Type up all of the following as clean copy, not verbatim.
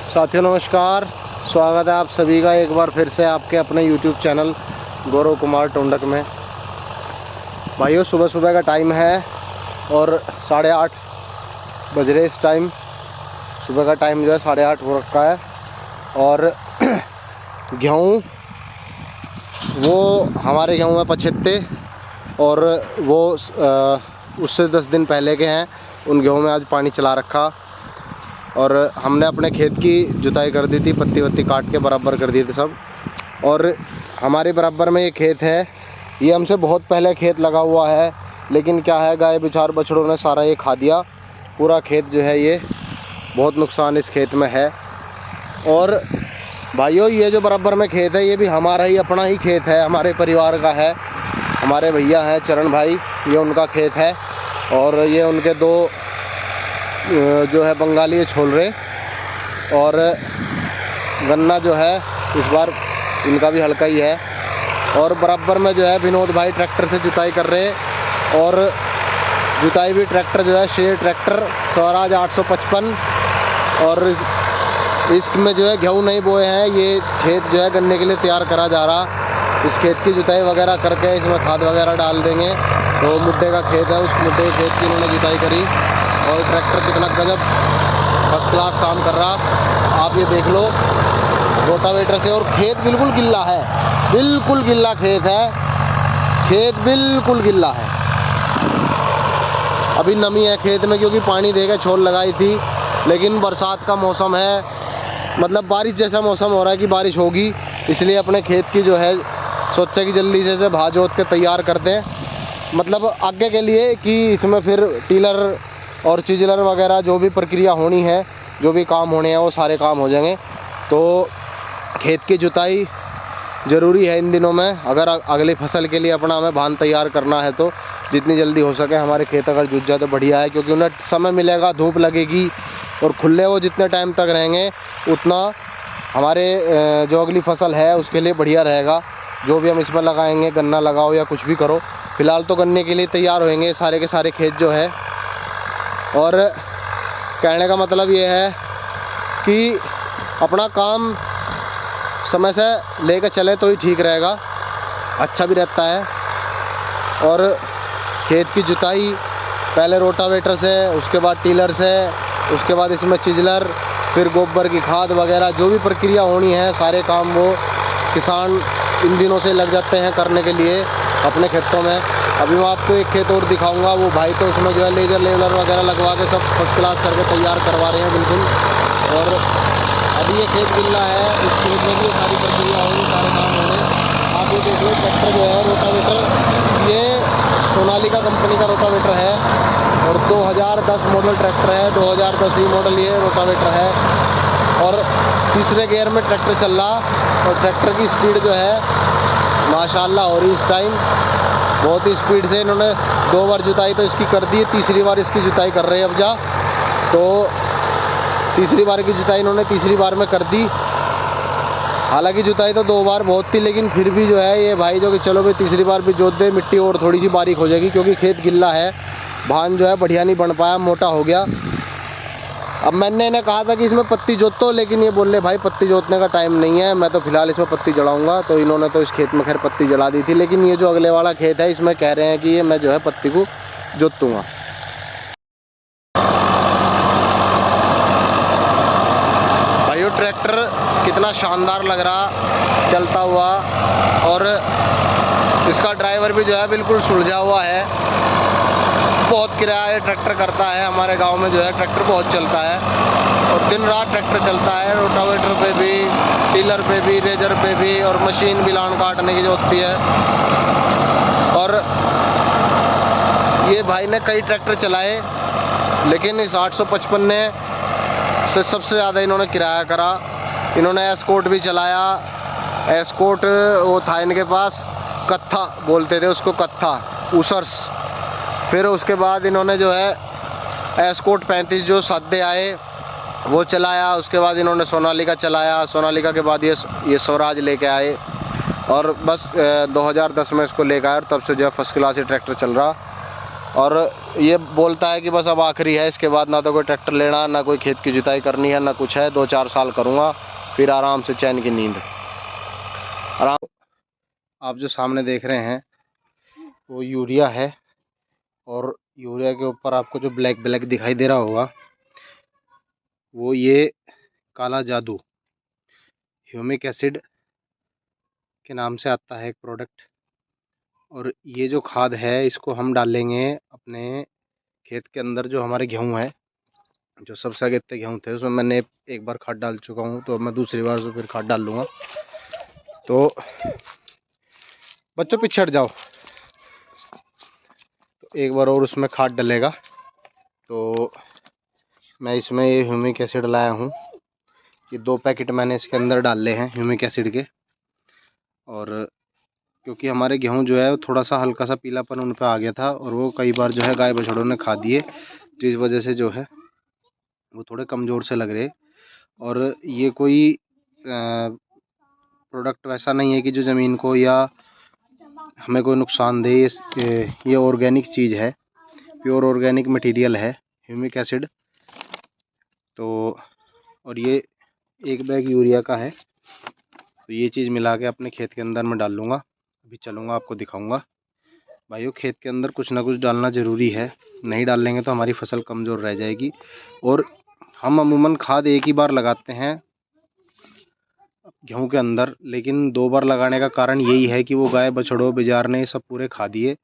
साथियों नमस्कार, स्वागत है आप सभी का एक बार फिर से आपके अपने YouTube चैनल गौरव कुमार टोंडक में। भाइयों सुबह सुबह का टाइम है और 8:30 बज रहे इस टाइम। सुबह का टाइम जो है 8:30 हो रखा है और गेहूँ वो हमारे गेहूँ में पछेत्ते और वो उससे 10 दिन पहले के हैं। उन गेहूँ में आज पानी चला रखा और हमने अपने खेत की जुताई कर दी थी, पत्ती वत्ती काट के बराबर कर दिए थे सब। और हमारे बराबर में ये खेत है, ये हमसे बहुत पहले खेत लगा हुआ है, लेकिन क्या है गाय बिचार बछड़ों ने सारा ये खा दिया। पूरा खेत जो है ये बहुत नुकसान इस खेत में है। और भाइयों ये जो बराबर में खेत है ये भी हमारा ही अपना ही खेत है, हमारे परिवार का है। हमारे भैया हैं चरण भाई, ये उनका खेत है और ये उनके दो जो है बंगाली छोल रहे। और गन्ना जो है इस बार इनका भी हल्का ही है। और बराबर में जो है विनोद भाई ट्रैक्टर से जुताई कर रहे और जुताई भी ट्रैक्टर जो है शेर ट्रैक्टर स्वराज 855। और इसमें जो है गेहूँ नहीं बोए हैं, ये खेत जो है गन्ने के लिए तैयार करा जा रहा। इस खेत की जुताई वगैरह करके इसमें खाद वगैरह डाल देंगे। तो मुद्दे का खेत है, उस मुद्दे के खेत की इन्होंने जुताई करी और ट्रैक्टर कितना गजब फर्स्ट क्लास काम कर रहा आप ये देख लो रोटावेटर से। और खेत बिल्कुल गिल्ला है, बिल्कुल गिल्ला खेत है, खेत बिल्कुल गिल्ला है। अभी नमी है खेत में क्योंकि पानी देके छोल लगाई थी, लेकिन बरसात का मौसम है, मतलब बारिश जैसा मौसम हो रहा है कि बारिश होगी। इसलिए अपने खेत की जो है सोचा कि जल्दी से भा जोत के तैयार कर दें, मतलब आगे के लिए कि इसमें फिर टीलर और चिजलर वगैरह जो भी प्रक्रिया होनी है, जो भी काम होने हैं वो सारे काम हो जाएंगे। तो खेत की जुताई ज़रूरी है इन दिनों में, अगर अगली फसल के लिए अपना हमें भान तैयार करना है तो जितनी जल्दी हो सके हमारे खेत अगर जुत जाए तो बढ़िया है, क्योंकि उन्हें समय मिलेगा, धूप लगेगी और खुले वो जितने टाइम तक रहेंगे उतना हमारे जो अगली फसल है उसके लिए बढ़िया रहेगा। जो भी हम इसमें लगाएंगे, गन्ना लगाओ या कुछ भी करो, फिलहाल तो गन्ने के लिए तैयार होंगे सारे के सारे खेत जो है। और कहने का मतलब ये है कि अपना काम समय से लेकर चले तो ही ठीक रहेगा, अच्छा भी रहता है। और खेत की जुताई पहले रोटावेटर से, उसके बाद टीलर से, उसके बाद इसमें चिजलर, फिर गोबर की खाद वगैरह जो भी प्रक्रिया होनी है, सारे काम वो किसान इन दिनों से लग जाते हैं करने के लिए अपने खेतों में। अभी मैं आपको एक खेत और दिखाऊंगा, वो भाई तो उसमें जो है लेजर लेवलर वगैरह लगवा के सब फर्स्ट क्लास करके तैयार करवा रहे हैं बिल्कुल। और अभी ये खेत गिल्ला है, इस खेत में भी ये सारी प्रक्रिया होगी, सारे काम होंगे। आप ये देखिए ट्रैक्टर जो है रोटावेटर, ये सोनालिका कंपनी का रोटावेटर है और 2010 मॉडल ट्रैक्टर है, 2010 ही मॉडल ये रोटावेटर है। और तीसरे गियर में ट्रैक्टर चल रहा और ट्रैक्टर की स्पीड जो है माशाल्लाह हो रही इस टाइम, बहुत ही स्पीड से। इन्होंने 2 बार जुताई तो इसकी कर दी, तीसरी बार इसकी जुताई कर रहे हैं अब जा। तो तीसरी बार की जुताई इन्होंने तीसरी बार में कर दी। हालांकि जुताई तो 2 बार बहुत थी, लेकिन फिर भी जो है ये भाई जो कि चलो भाई तीसरी बार भी जोत दे, मिट्टी और थोड़ी सी बारीक हो जाएगी क्योंकि खेत गिल्ला है। भान जो है बढ़िया नहीं बन पाया, मोटा हो गया। अब मैंने इन्हें कहा था कि इसमें पत्ती जोतो, लेकिन ये बोल रहे भाई पत्ती जोतने का टाइम नहीं है, मैं तो फिलहाल इसमें पत्ती जलाऊंगा। तो इन्होंने तो इस खेत में खैर पत्ती जला दी थी, लेकिन ये जो अगले वाला खेत है इसमें कह रहे हैं कि ये मैं जो है पत्ती को जोतूँगा। भाइयों ट्रैक्टर कितना शानदार लग रहा चलता हुआ, और इसका ड्राइवर भी जो है बिल्कुल सुलझा हुआ है। बहुत किराया ट्रैक्टर करता है, हमारे गांव में जो है ट्रैक्टर बहुत चलता है और दिन रात ट्रैक्टर चलता है, रोटावेटर पे भी, टीलर पे भी, रेजर पे भी, और मशीन भी लान काटने की जो होती है। और ये भाई ने कई ट्रैक्टर चलाए, लेकिन इस 855 ने से सबसे ज़्यादा इन्होंने किराया करा। इन्होंने एस्कॉर्ट भी चलाया, एस्कॉर्ट वो था इनके पास, कत्था बोलते थे उसको, कत्था ऊसर्स। फिर उसके बाद इन्होंने जो है एस्कॉर्ट 35 जो सादे आए वो चलाया। उसके बाद इन्होंने सोनालिका चलाया, सोनालिका के बाद ये स्वराज लेके आए और बस 2010 में इसको लेकर आए और तब से जो है फर्स्ट क्लास ही ट्रैक्टर चल रहा। और ये बोलता है कि बस अब आखिरी है, इसके बाद ना तो कोई ट्रैक्टर लेना, ना कोई खेत की जुताई करनी है, ना कुछ है। 2-4 साल करूँगा, फिर आराम से चैन की नींद आराम। आप जो सामने देख रहे हैं वो यूरिया है, और यूरिया के ऊपर आपको जो ब्लैक ब्लैक दिखाई दे रहा होगा वो ये काला जादू ह्यूमिक एसिड के नाम से आता है एक प्रोडक्ट। और ये जो खाद है इसको हम डालेंगे अपने खेत के अंदर। जो हमारे गेहूँ है, जो सबसे आगे इतने गेहूँ थे उसमें मैंने एक बार खाद डाल चुका हूँ, तो मैं दूसरी बार से फिर खाद डाल लूँगा। तो बच्चों पीछे हट जाओ। तो एक बार और उसमें खाद डलेगा। तो मैं इसमें ये ह्यूमिक एसिड लाया हूँ, ये 2 पैकेट मैंने इसके अंदर डाले हैं ह्यूमिक एसिड के। और क्योंकि हमारे गेहूँ जो है थोड़ा सा हल्का सा पीलापन उन पर आ गया था, और वो कई बार जो है गाय बछड़ों ने खा दिए, जिस वजह से जो है वो थोड़े कमज़ोर से लग रहे। और ये कोई प्रोडक्ट वैसा नहीं है कि जो ज़मीन को या हमें कोई नुकसान दे। ये ऑर्गेनिक चीज़ है, प्योर ऑर्गेनिक मटेरियल है ह्यूमिक एसिड। तो और ये 1 बैग यूरिया का है। तो ये चीज़ मिला के अपने खेत के अंदर मैं डाल लूँगा। अभी चलूँगा, आपको दिखाऊँगा। भाइयों, खेत के अंदर कुछ ना कुछ डालना ज़रूरी है, नहीं डालेंगे तो हमारी फसल कमज़ोर रह जाएगी। और हम अमूमन खाद एक ही बार लगाते हैं गेहूँ के अंदर, लेकिन 2 बार लगाने का कारण यही है कि वो गाय बछड़ों बिजार ने सब पूरे खा दिए।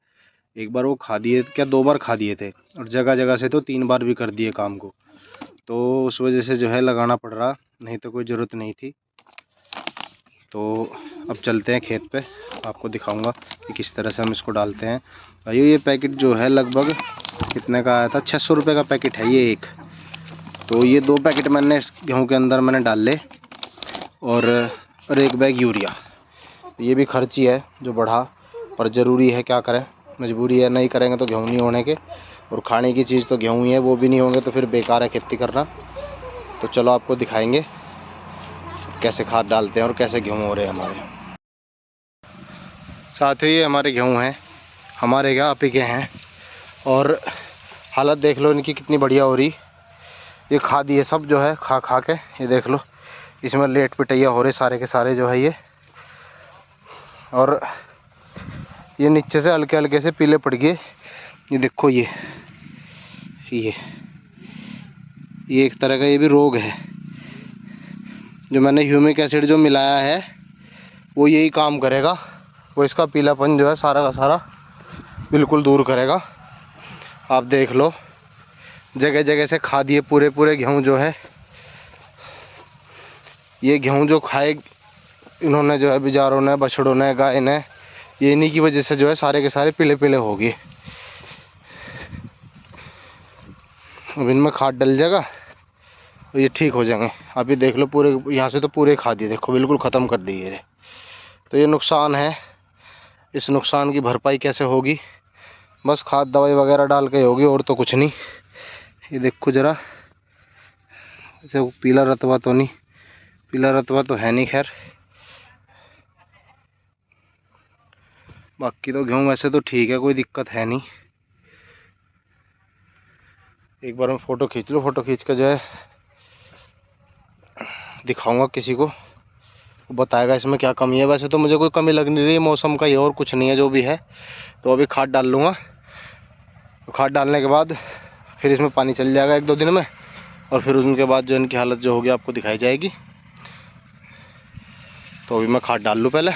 एक बार वो खा दिए, क्या 2 बार खा दिए थे, और जगह जगह से तो 3 बार भी कर दिए काम को। तो उस वजह से जो है लगाना पड़ रहा, नहीं तो कोई ज़रूरत नहीं थी। तो अब चलते हैं खेत पे, आपको दिखाऊंगा कि किस तरह से हम इसको डालते हैं। भाइयों, ये पैकेट जो है लगभग कितने का आया था, 600 रुपये का पैकेट है ये एक। तो ये 2 पैकेट मैंने इस गेहूँ के अंदर मैंने डाल ले, और 1 बैग यूरिया। ये भी खर्ची है जो बढ़ा, पर ज़रूरी है, क्या करें, मजबूरी है। नहीं करेंगे तो गेहूँ नहीं होने के, और खाने की चीज़ तो गेहूँ ही है, वो भी नहीं होंगे तो फिर बेकार है खेती करना। तो चलो आपको दिखाएंगे कैसे खाद डालते हैं और कैसे गेहूँ हो रहे हैं हमारे। साथ ही ये हमारे गेहूँ हैं, हमारे क्या आप ही के हैं, और हालत देख लो इनकी कितनी बढ़िया हो रही। ये खाद ये सब जो है खा खा के, ये देख लो इसमें लेट पिटैया हो रहे सारे के सारे जो है ये। और ये नीचे से हल्के हल्के से पीले पड़ गए, ये देखो ये एक तरह का ये भी रोग है। जो मैंने ह्यूमिक एसिड जो मिलाया है वो यही काम करेगा, वो इसका पीलापन जो है सारा का सारा बिल्कुल दूर करेगा। आप देख लो जगह जगह से खा दिए पूरे पूरे गेहूँ जो है। ये गेहूँ जो खाए इन्होंने जो है बिजारों ने, बछड़ों ने, गाय ने, ये इन्हीं की वजह से जो है सारे के सारे पीले पीले हो गए। अब इनमें खाद डल जाएगा तो ये ठीक हो जाएंगे। अभी देख लो पूरे यहाँ से तो पूरे खा दिए, देखो बिल्कुल ख़त्म कर दिए ये। तो ये नुकसान है, इस नुकसान की भरपाई कैसे होगी, बस खाद दवाई वगैरह डाल के होगी, और तो कुछ नहीं। ये देखो ज़रा, ऐसे पीला रतवा तो नहीं, पीला रतवा तो है नहीं, खैर बाकी तो गेहूँ वैसे तो ठीक है, कोई दिक्कत है नहीं। एक बार मैं फ़ोटो खींच लूँ, फ़ोटो खींच कर जो है दिखाऊंगा किसी को, वो बताएगा इसमें क्या कमी है। वैसे तो मुझे कोई कमी लग नहीं रही, मौसम का ही और कुछ नहीं है, जो भी है। तो अभी खाद डाल लूँगा, तो खाद डालने के बाद फिर इसमें पानी चल जाएगा 1-2 दिन में, और फिर उनके बाद जो इनकी हालत जो होगी आपको दिखाई जाएगी। तो अभी मैं खाद डाल लूँ पहले।